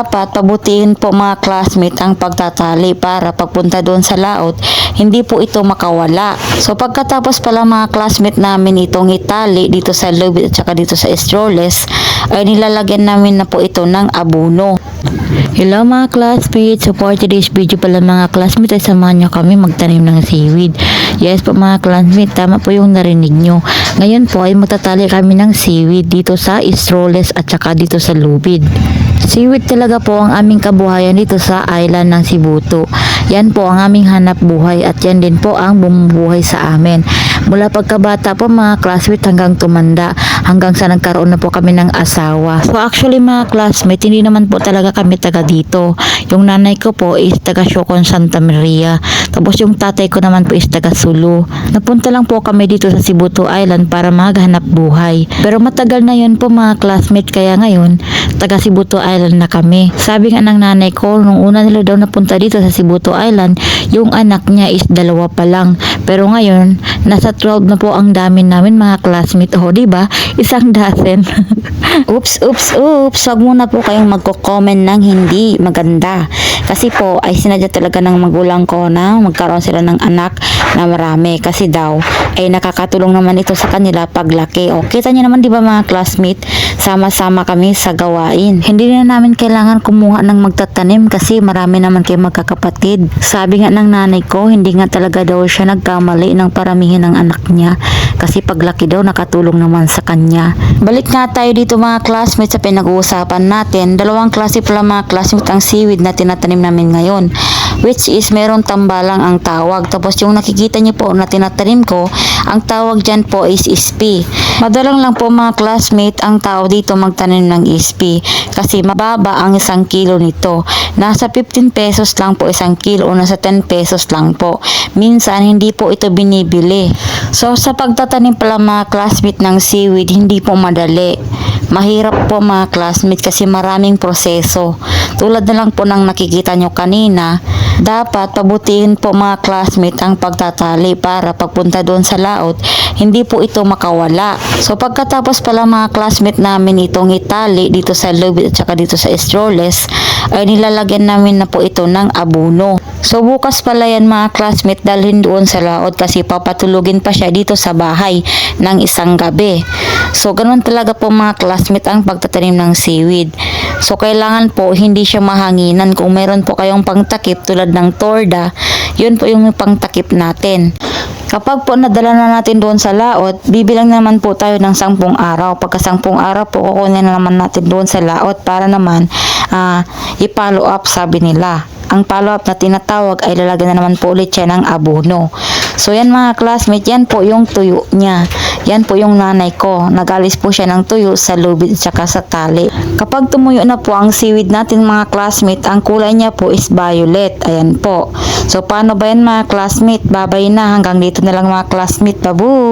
Dapat pabutihin po mga classmate ang pagtatali para pagpunta doon sa laot, hindi po ito makawala. So pagkatapos pala mga classmate namin itong itali dito sa lubid at saka dito sa strollers, ay nilalagyan namin na po ito ng abono. Hello mga classmates, so for today's video pala mga classmates ay samahan nyo kami magtanim ng seaweed. Yes po mga classmates, tama po yung narinig nyo. Ngayon po ay magtatali kami ng seaweed dito sa strollers at saka dito sa lubid. Seaweed talaga po ang aming kabuhayan dito sa island ng Sibuto. Yan po ang aming hanap buhay at yan din po ang bumubuhay sa amin. Mula pagkabata po mga classmates hanggang tumanda, hanggang sa nagkaroon na po kami ng asawa. So actually mga classmates, hindi naman po talaga kami taga dito. Yung nanay ko po is taga Siocon, Santa Maria. Tapos yung tatay ko naman po is taga Sulu. Napunta lang po kami dito sa Sibuto Island para maghanap buhay. Pero matagal na yun po mga classmates, kaya ngayon taga Sibuto Island na kami. Sabi nga ng nanay ko, nung una nila daw napunta dito sa Sibuto Island, yung anak niya is 2 pa lang. Pero ngayon, nasa 12 na po ang dami namin mga classmates. O, diba? 1 dozen. Oops. Wag muna po kayong magko-comment ng hindi maganda. Kasi po, ay sinadya talaga ng magulang ko na magkaroon sila ng anak na marami. Kasi daw, ay nakakatulong naman ito sa kanila paglaki. O, kita niyo naman, diba mga classmates? Sama-sama kami sa gawain. Hindi na namin kailangan kumuha ng magtatanim kasi marami naman kayo magkakapatid. Sabi nga ng nanay ko, hindi nga talaga daw siya nagkamali ng paramihin ng anak niya. Kasi paglaki daw, nakatulong naman sa kanya. Balik nga tayo dito mga classmates sa pinag-uusapan natin. 2 klase pala mga classmates ang seaweed na tinatanim namin ngayon. Which is merong tambalang ang tawag. Tapos yung nakikita niyo po na tinatanim ko, ang tawag dyan po is ispi. Madalang lang po mga classmate ang tao dito magtanim ng ispi. Kasi mababa ang 1 kilo nito. Nasa 15 pesos lang po 1 kilo o nasa 10 pesos lang po. Minsan hindi po ito binibili. So sa pagtatanim pala mga classmate ng seaweed, hindi po madali. Mahirap po mga classmate kasi maraming proseso. Tulad na lang po ng nakikita nyo kanina, dapat pabutihin po mga classmate ang pagtatali para pagpunta doon sa laot, hindi po ito makawala. So pagkatapos pala mga classmate namin itong itali dito sa lubid at saka dito sa strollers, ay nilalagyan namin na po ito ng abono. So bukas pala yan mga classmate dalhin doon sa laot kasi papatulugin pa siya dito sa bahay ng 1 gabi. So ganun talaga po mga classmate ang pagtatanim ng seaweed. So kailangan po hindi siya mahanginan. Kung meron po kayong pangtakip tulad ng torda, yun po yung pangtakip natin. Kapag po nadala na natin doon sa laot, bibilang naman po tayo ng 10 araw. Pagka 10 araw po, kukunin na naman natin doon sa laot para naman i-follow up sabi nila. Ang follow up na tinatawag ay lalagyan na naman po ulit siya ng abono. So yan mga classmates, yan po yung tuyo niya. Yan po yung nanay ko. Nagalis po siya ng tuyo sa lubid at saka sa tali. Kapag tumuyo na po ang seaweed natin mga classmates, ang kulay niya po is violet. Ayan po. So paano ba yan mga classmates? Babay na. Hanggang dito na lang mga classmates. Babu!